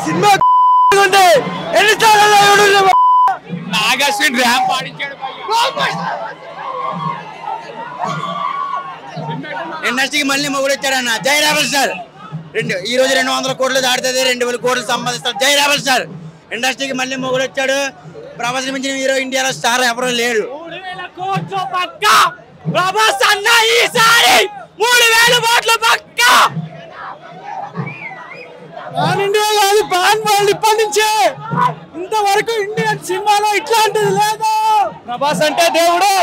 Cinema Nag Ashwin ramp ఆడించాడు. ఇండస్ట్రీకి మళ్ళీ మొగుడు వచ్చాడన్న. జై రాబల్ సార్. ఈ రోజు 200 కోట్లు దాటుతుంది, 2000 కోట్లు సంపాదిస్తారు. జై రాబల్ సార్. ఇండస్ట్రీకి మళ్ళీ మొగుడు వచ్చాడు. ప్రభాస్ మించిన హీరో ఇండియాలో స్టార్ ఎవరో లేడు. 3000 కోట్లు పక్కా. ప్రభాస్ అన్న ఈసారి 3000 కోట్లు పక్కా. పాన్ ఇండియా కాదు, పాన్ వరల్డ్. ఇప్పటి నుంచే ఇంతవరకు ఇండియన్ సినిమాలో ఇట్లాంటిది లేదు. ప్రభాస్ అంటే దేవుడు.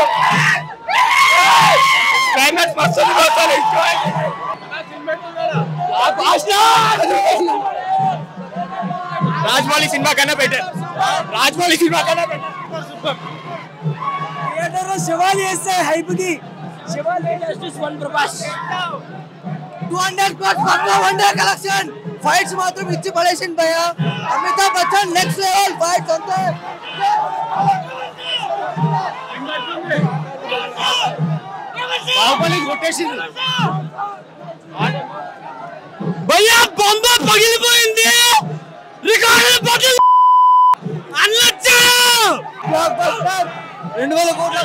రాజమౌళి సినిమా కన్నా బెటర్. రాజమౌళి సినిమా కన్నా బెటర్. థియేటర్ లో శివాలి వేస్తే హైప్ కి. Shivali justice one Prabhas 200 crores పక్కా వన్ డే కలెక్షన్. ఫైట్స్ మాత్రం ఇచ్చి పడేసింది భయ్య. Amitabh Bachchan next level fights అంతే. బాహుబలి కొట్టేసింది భయ్య. బొమ్మ పగిలిపోయింది. రికార్డులు పగిలి అన్నచ్చాడు. 2000 కోట్లు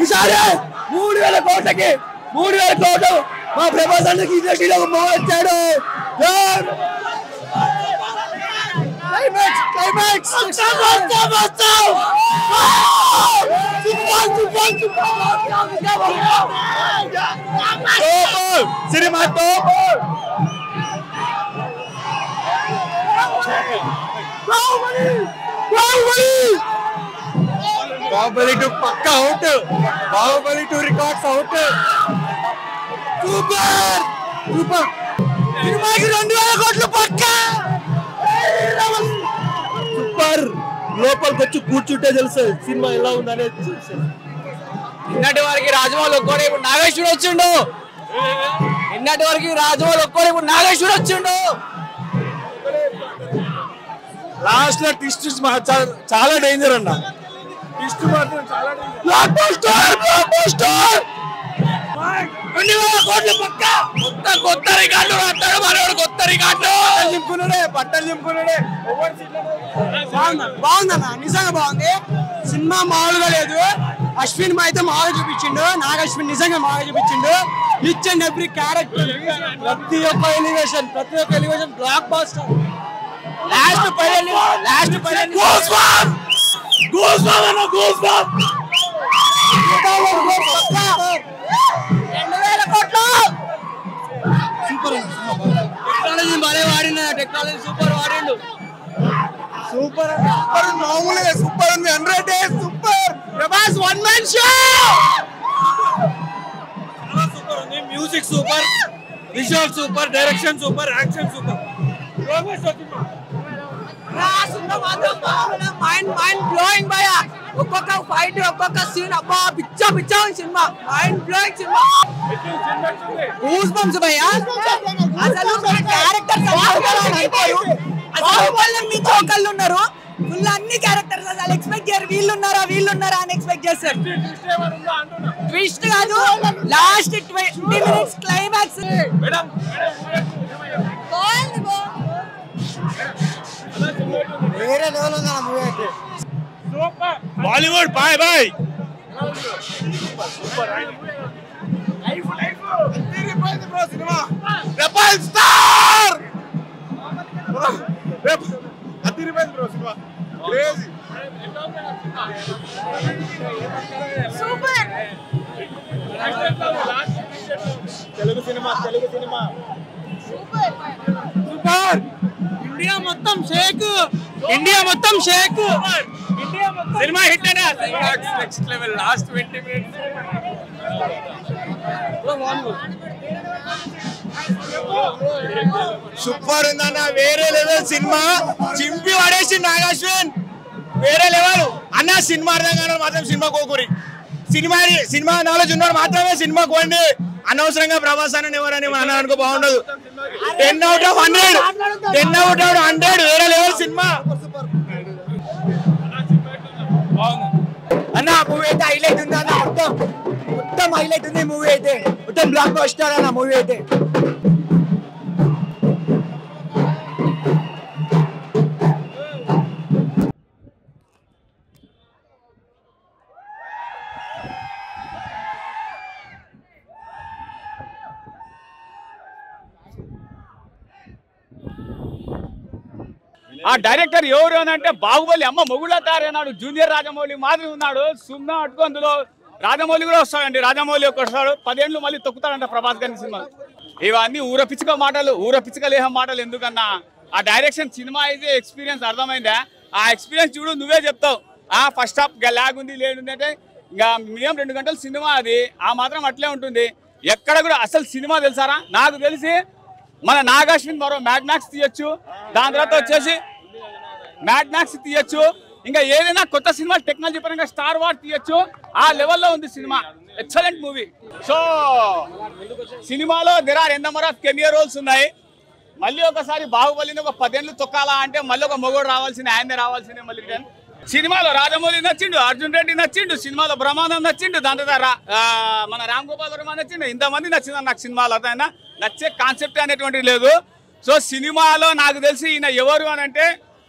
ఈసారి 3000 కోట్లకి 3000 కోట్లు మా ప్రభాస్ అన్నకి ఇండస్ట్రీలో వచ్చాడు. సినిమా బాహుబలి 2 పక్కా out. Baahubali 2 records out. Super super. సినిమాకి 2000 కోట్లు పక్కా. సూపర్. లోపలికి వచ్చి కూర్చుంటే తెలుసు సినిమా ఎలా ఉందనేది. నిన్నటి వరకు రాజమౌళి ఒక్కడే, ఇప్పుడు నాగేశ్వరుడు వచ్చిండు. నిన్నటి వరకు రాజమౌళి ఒక్కడే, ఇప్పుడు నాగేశ్వరుడు వచ్చిండు. లాస్ట్ లో ట్విస్ట్ చాలా డేంజర్ అన్న. ట్విస్ట్ మాత్రం చాలా డేంజర్. 2000 కోట్లు పక్కా. కొత్త రికార్డు రాస్తాడు మనోడు. కొత్త రికార్డు బట్టలు చింపుకున్నాడే. బాగుందన్న, నిజంగా బాగుంది. సినిమా మామూలుగా లేదు. అశ్విన్ అయితే మామూలుగా చూపించిండు. నాగశ్విన్ నిజంగా మామూలుగా చూపించిండు. ఈచ్ అండ్ ఎవ్రీ క్యారెక్టర్, ప్రతి ఒక్క ఎలివేషన్ బ్లాక్ బాస్టర్. లాస్ట్ 2000 కోట్లు. సూపర్. టెక్నాలజీ బాగా వాడిన. టెక్నాలజీ సూపర్ వాడిండు. సూపర్ మామూలుగా సూపర్ ఉంది. 100 days super. Prabhas one man show. Super ఉంది. Music super, visual super, direction super, action super. Mind blowing భయ. ఒక్కొక్క ఫైట్, ఒక్కొక్క సీన్ అబ్బా పిచ్చ cinema. Mind blowing cinema. Goose bumps భయ. అసలు క్యారెక్టర్స్ ఒకళ్ళు ఉన్నారు. ఫుల్ అన్ని క్యారెక్టర్స్ అసలు ఎక్స్పెక్ట్ చేయరు. వీళ్ళున్నారా అని ఎక్స్పెక్ట్ చేస్తారు. ట్విస్ట్ కాదు, లాస్ట్ 20 minutes క్లైమాక్స్. వేరే లెవెల్ ఉందా మూవీ అయితే. Bollywood bye bye. Rebel star. అదిరిపోయింది bro cinema. Crazy. Super. Telugu cinema super. India మొత్తం షేక్. సినిమా హిట్ అనే. Next level. Last 20 minutes super ఉందన్న. వేరే లెవెల్ సినిమా. చింపి పడేసి నాగాశ్విన్. వేరే లెవెల్ అన్న. సినిమా అర్థం కానీ మాత్రం సినిమా కోకూరి. సినిమా నాలెడ్జ్ ఉన్నాడు మాత్రమే సినిమాకి పోండి. అనవసరంగా ప్రభాస్ అని ఎవరని మన అనుకో బాగుండదు. 10 out of 100 వేరే లెవెల్ సినిమా అన్న. మూవీ అయితే హైలైట్ ఉంది అన్న, మొత్తం హైలైట్ ఉంది మూవీ అయితే, మొత్తం బ్లాక్ బస్టర్ అన్న మూవీ అయితే. ఆ డైరెక్టర్ ఎవరు అని అంటే బాహుబలి అమ్మ మొగుళ్ళ తయారైనాడు. జూనియర్ రాజమౌళి మాదిరి ఉన్నాడు. సున్నా అటుకు అందులో రాజమౌళి కూడా వస్తాడండి. రాజమౌళి ఒక వస్తాడు, 10 ఏళ్ళు మళ్ళీ తొక్కుతాడంట ప్రభాస్ గారి సినిమా. ఇవన్నీ ఊర పిచ్చుక లేహ మాటలు ఎందుకన్నా. ఆ డైరెక్షన్ సినిమా అయితే ఎక్స్పీరియన్స్ అర్థమైందా? ఆ ఎక్స్పీరియన్స్ చూడు, నువ్వే చెప్తావు. ఫస్ట్ హాఫ్ లాగ్ ఉంది లేడుంది అంటే ఇంకా మినిమం 2 గంటల సినిమా అది. ఆ మాత్రం అట్లే ఉంటుంది. ఎక్కడ కూడా అసలు సినిమా తెలుసారా? నాకు తెలిసి మన నాగాశ్విన్ మరో మ్యాడ్ మ్యాక్స్ తీయచ్చు, దాని తర్వాత వచ్చేసి మ్యాడ్ మ్యాక్స్ తీయచ్చు, ఇంకా ఏదైనా కొత్త సినిమా టెక్నాలజీ పరంగా స్టార్ వార్ తీయచ్చు. ఆ లెవెల్లో ఉంది సినిమా. Excellent movie. సో సినిమాలో there are number of cameo roles ఉన్నాయి. మళ్ళీ ఒకసారి బాహుబలిని ఒక 10 ఏళ్ళు తొక్కాలా అంటే మళ్ళీ ఒక మొగోడు రావాల్సిందే, ఆయనే రావాల్సిందే మళ్ళీ. సినిమాలో రాజమౌళి నచ్చిండు, అర్జున్ రెడ్డి నచ్చిండు, సినిమాలో బ్రహ్మానందం నచ్చిండు, దాని తర్వాత మన రామ్ గోపాల్ వర్మ నచ్చిండు. ఇంతమంది నచ్చింది నాకు సినిమాలో. అదైనా నచ్చే కాన్సెప్ట్ అనేటువంటిది లేదు. సో సినిమాలో నాకు తెలిసి ఈయన ఎవరు అని అంటే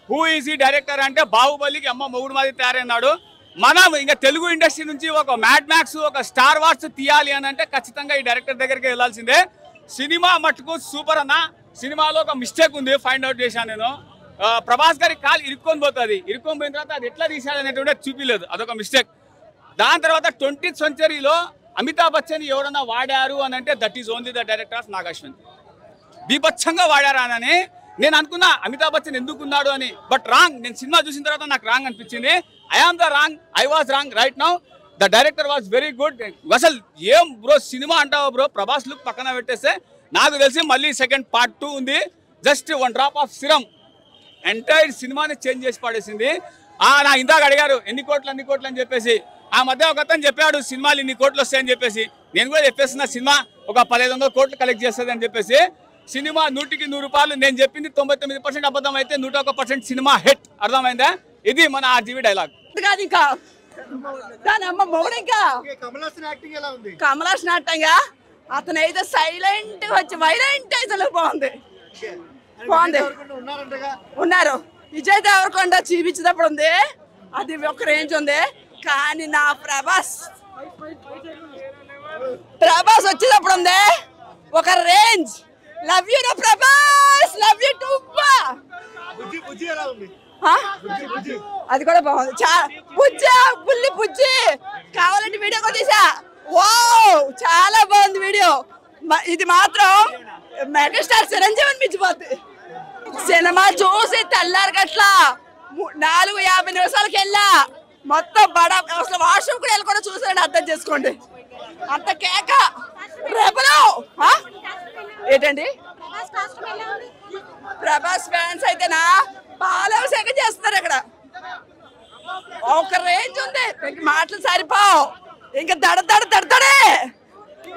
హూ ఈజ్ ఈ డైరెక్టర్ అంటే బాహుబలికి అమ్మ మొగుడు మాది తయారైనాడు. మనం ఇంకా తెలుగు ఇండస్ట్రీ నుంచి ఒక మ్యాడ్ మ్యాక్స్, ఒక స్టార్ వార్స్ తీయాలి అని అంటే ఖచ్చితంగా ఈ డైరెక్టర్ దగ్గరికి వెళ్ళాల్సిందే. సినిమా మట్టుకు సూపర్ అన్న. సినిమాలో ఒక మిస్టేక్ ఉంది, ఫైండ్ అవుట్ చేశాను నేను. ప్రభాస్ గారి కాలు ఇరుక్కొని పోతుంది. ఇరుక్కొని పోయిన తర్వాత అది ఎట్లా తీసాడు అనేటువంటి చూపిలేదు, అదొక మిస్టేక్. దాని తర్వాత 20th సెంచరీలో అమితాబ్ బచ్చన్ ఎవరన్నా వాడారు అని అంటే that is only the director of Nag Ashwin. బీభత్సంగా వాడారా అని నేను అనుకున్నా అమితాబ్ బచ్చన్ ఎందుకున్నాడు అని. But wrong. నేను సినిమా చూసిన తర్వాత నాకు రాంగ్ అనిపించింది. I was wrong right now. The director was very good. అసలు ఏం బ్రో సినిమా అంటావా బ్రో? ప్రభాస్ లుక్ పక్కన పెట్టేస్తే నాకు తెలిసి మళ్ళీ సెకండ్ పార్ట్ 2 ఉంది. Just 1 drop of serum entire సినిమాని చేంజ్ చేసి పడేసింది. నా ఇందాక అడిగారు ఎన్ని కోట్లు అని చెప్పేసి. ఆ మధ్య ఒక అతను చెప్పాడు సినిమాలు ఇన్ని కోట్లు వస్తాయని చెప్పేసి. నేను కూడా చెప్పేసిన సినిమా ఒక 1500 కోట్లు కలెక్ట్ చేస్తుంది అని చెప్పేసి. సినిమా 100కి 100 రూపాయలు. నేను చెప్పింది 99% అబద్ధం అయితే 101% సినిమా హిట్. అర్థమైందా? ఇది మన ఆర్జీవీ డైలాగ్. ఇంకా దాని అమ్మ మొగుడు ఇంకా కమలాసన్ యాక్టింగ్ అతను అయితే సైలెంట్ వచ్చి వైలెంట్ అయితే బాగుంది. ఉన్నారు. విజయ్ దేవరకొండ చూపించేటప్పుడు ఉంది, అది ఒక రేంజ్ ఉంది. కానీ నా ప్రభాస్ వచ్చేటప్పుడు ఉంది ఒక రేంజ్. లవ్ యూ నా ప్రభాస్, లవ్ యూ టూ. అది కూడా బాగుంది. బుజ్జి కావాలంటే వీడియో కూడా తీసా. వావ్ చాలా బాగుంది వీడియో. ఇది మాత్రం మెగాస్టార్ చిరంజీవి అనిపించిపోతుంది. సినిమా చూసి తెల్లారు గట్ల 4:50 నిమిషాలకి వెళ్ళా. మొత్తం బడా అసలు వాష్రూమ్ కూడా వెళ్ళి కూడా చూసాడు. అర్థం చేసుకోండి. అంత కేక రెబలు ఏంటండి. ప్రభాస్ ఫ్యాన్స్ అయితేనా బాలవశేఖ చేస్తున్నారు. ఇక్కడ ఒక రేంజ్ ఉంది, మాటలు సరిపోవు. ఇంకా దడదడే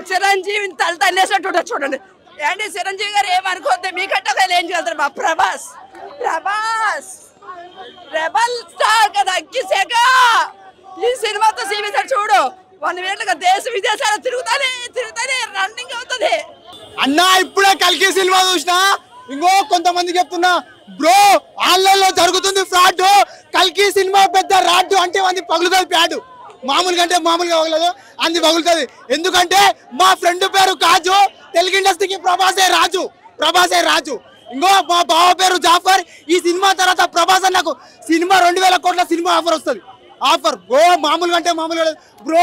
చిరంజీవి తల తన్నేసినట్టు చూడండి. ఏంటి చిరంజీవి గారు ఏమనుకోద్ది, మీకంటే ఒక రేంజ్ వెళ్తారు. మా ప్రభాస్ రెబల్ స్టార్ కదా, అగ్గిసేక. ఈ సినిమాతో సీమితాడు చూడు. 1 వీళ్ళగా దేశ విదేశాలు తిరుగుతానే రన్నింగ్ అవుతుంది అన్న. ఇప్పుడే కల్కి సినిమా చూసినా. ఇంకో కొంతమంది చెప్తున్నా బ్రో ఆన్లైన్ లో జరుగుతుంది ఫ్రాడ్. కల్కి సినిమా పెద్ద రాడ్డు అంటే అది పగులుతుంది. ప్యాడు మామూలుగా పగలదు, అంది పగులుతుంది. ఎందుకంటే మా ఫ్రెండ్ పేరు కాజు, తెలుగు ఇండస్ట్రీకి ప్రభాసే రాజు. ఇంకో మా బావ పేరు జాఫర్. ఈ సినిమా తర్వాత ప్రభాస్ నాకు సినిమా 2000 కోట్ల సినిమా ఆఫర్ వస్తుంది. మామూలుగా బ్రో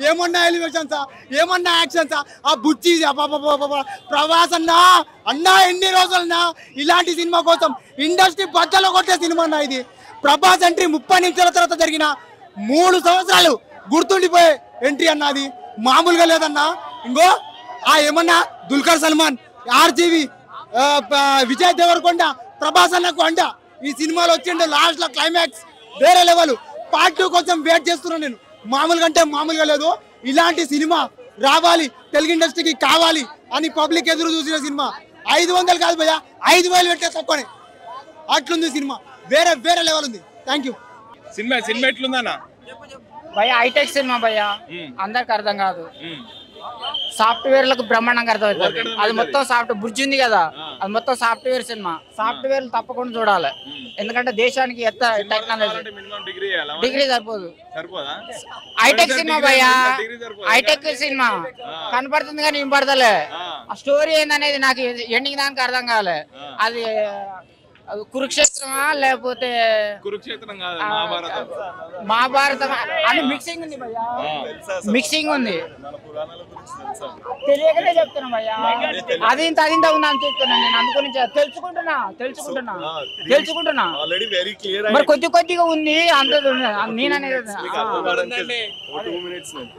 ఏమన్నా ఎలివేషన్స్, ఏమన్నా యాక్షన్స్. ఆ బుచ్చి ప్రభాస్ అన్నా ఎన్ని రోజులన్నా ఇలాంటి సినిమా కోసం ఇండస్ట్రీ బద్దలో కొట్టే సినిమా అన్న ఇది. ప్రభాస్ ఎంట్రీ 30 నిమిషాల తర్వాత జరిగిన 3 సంవత్సరాలు గుర్తుండిపోయే ఎంట్రీ అన్నది మామూలుగా లేదన్నా. ఇంకో ఏమన్నా దుల్కర్ సల్మాన్, ఆర్జీవి, విజయ్ దేవరకొండ, ప్రభాస్ అన్నకు అండ ఈ సినిమాలో వచ్చిండు. లాస్ట్ లో క్లైమాక్స్ వేరే లెవెల్. పార్ట్ 2 కోసం వెయిట్ చేస్తున్నాను నేను. మామూలుగా అంటే మామూలుగా లేదు. ఇలాంటి సినిమా రావాలి, తెలుగు ఇండస్ట్రీకి కావాలి అని పబ్లిక్ ఎదురు చూసిన సినిమా. 500 కాదు భయ్యా, 5000 పెట్టే తక్కువనే. అట్లుంది సినిమా, వేరే వేరే లెవెల్ ఉంది. Thank you. సినిమా ఎట్లుందన్నా భయ్యా? హైటెక్ సినిమా భయ్యా, అందరికి అర్థం కాదు. సాఫ్ట్వేర్ లకు బ్రహ్మాండంగా అర్థమవుతుంది. అది మొత్తం బుర్జి ఉంది కదా, అది మొత్తం సాఫ్ట్వేర్ సినిమా. సాఫ్ట్వేర్ తప్పకుండా చూడాలి, ఎందుకంటే దేశానికి ఎంత టెక్నాలజీ. డిగ్రీ సరిపోదు. హైటెక్ సినిమా భయ్యా, హైటెక్ సినిమా కనపడుతుంది కానీ వినపడతలే. ఆ స్టోరీ ఏందనేది నాకు ఎండింగ్ దానికి అర్థం కాలే. అది కురుక్షేత్రమా లేకపోతే మహాభారతం అని మిక్సింగ్ ఉంది భయ్యా, మిక్సింగ్ ఉంది. తెలియకనే చెప్తున్నా భయ్యా, అది ఇంత ఉంది అని చెప్తున్నా నేను. అందుకని తెలుసుకుంటున్నా మరి కొద్దిగా ఉంది అంత నేను అనేది.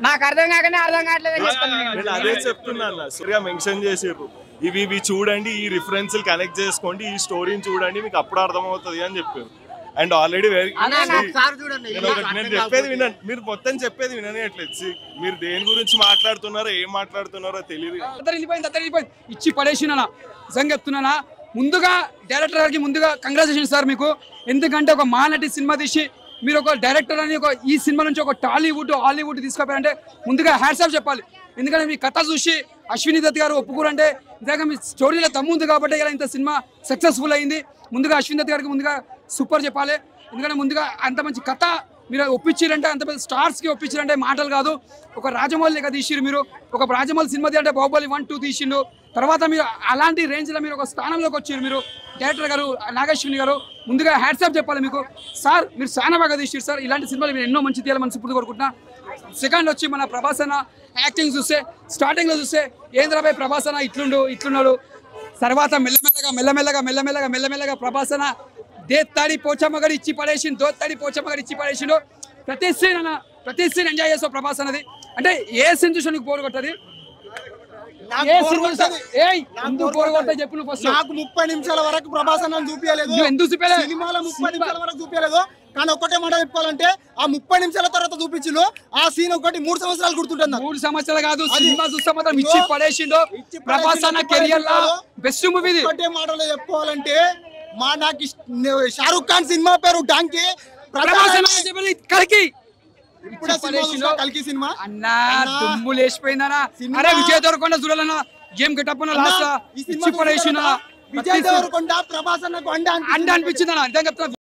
నాకు అర్థం కాకనే అర్థం కావట్లేదు అదే చెప్తున్నా. మెన్షన్ చేసారు ఇవి చూడండి, ఈ రిఫరెన్స్ కనెక్ట్ చేసుకోండి, ఈ స్టోరీని చూడండి, మీకు అప్పుడు అర్థమవుతుంది అని చెప్పారు. అండ్ ఆల్రెడీ నేను చెప్పేది వినండి, మీరు మొత్తం చెప్పేది వినట్లేదు. మీరు దేని గురించి మాట్లాడుతున్నారో ఏం మాట్లాడుతున్నారో తెలియదు. ఇచ్చి పడేసిన నిజంగా చెప్తున్నానా. ముందుగా డైరెక్టర్ గారికి ముందుగా కంగ్రాచులేషన్ సార్ మీకు. ఎందుకంటే ఒక మహానటి సినిమా తీసి మీరు ఒక డైరెక్టర్ అని ఈ సినిమా నుంచి ఒక టాలీవుడ్ హాలీవుడ్ తీసుకుపోయారంటే ముందుగా హ్యాట్స్ ఆఫ్ చెప్పాలి. ఎందుకంటే మీ కథ చూసి అశ్విని దత్ గారు ఒప్పుకోరంటే నిజంగా మీ స్టోరీలో దమ్ము ఉంది కాబట్టి ఇలా ఇంత సినిమా సక్సెస్ఫుల్ అయింది. ముందుగా అశ్విని దత్ గారికి ముందుగా సూపర్ చెప్పాలి. ఎందుకంటే ముందుగా అంత మంచి కథ మీరు ఒప్పించారంటే, అంత పెద్ద స్టార్స్కి ఒప్పించారంటే మాటలు కాదు. ఒక రాజమౌళి లెక్క తీసిరు మీరు. ఒక రాజమౌళి సినిమా అంటే బాహుబలి 1, 2 తీసిండు. తర్వాత మీరు అలాంటి రేంజ్లో మీరు ఒక స్థానంలోకి వచ్చారు మీరు. డైరెక్టర్ గారు నాగశ్విని గారు ముందుగా హ్యాట్స్ ఆఫ్ చెప్పాలి మీకు సార్. మీరు చాలా బాగా తీసిరు సార్. ఇలాంటి సినిమాలు మీరు ఎన్నో మంచి తీయాలి మనస్ఫూర్తిగా కోరుకుంటున్నా. సెకండ్ వచ్చి మన ప్రభాస్ అన్న యాక్టింగ్ చూస్తే, స్టార్టింగ్లో చూస్తే ఏంద్రాబాయ్ ప్రభాస్ అన్న ఇట్లున్నాడు. తర్వాత మెల్లమెల్లగా ప్రభాస్ అన్న దేత్తాడి పోచమ్మగడి ఇచ్చి పడేసిండు. ప్రతి సీన్ ఎంజాయ్ చేస్తావు ప్రభాస్ అన్నది. అంటే ఏ సీన్ చూసి నీకు బోర్ కొట్టది? చెప్పు నువ్వు ఫస్ట్. నాకు 30 నిమిషాల వరకు ప్రభాస్ అన్న చూపించలేదు. ఎందుకు చూపించలేదు? సినిమాలో 30 నిమిషాల వరకు చూపించలేదు. కానీ ఒక్కటే మాట చెప్పాలంటే ఆ 30 నిమిషాల తర్వాత చూపించిండు. ఆ సీన్ ఒకటి 3 సంవత్సరాలు గుర్తుంటుంది. 3 సంవత్సరాలు కాదు, సినిమా చూస్తే మాత్రం ఇచ్చి పడేసిండు. ప్రభాస్ అన్న కెరియర్ లో బెస్ట్ మూవీ. ఒకటే మాటలో చెప్పుకోవాలంటే నాకు షారుఖ్ ఖాన్ సినిమా పేరు డాంకీ. కల్కి సినిమా అన్నా దుమ్ము లేచిపోయిందన్నా. అరే విజయ్ దేవరకొండ చూడాలన్నా, గేమ్ గెటప్ లాస్ట్ ఇచ్చి పడేసిన. విజయ్ దేవరకొండ ప్రభాస్ అన్నకు అండ అనిపించిందన్నా. నిజంగా చెప్తున్నా.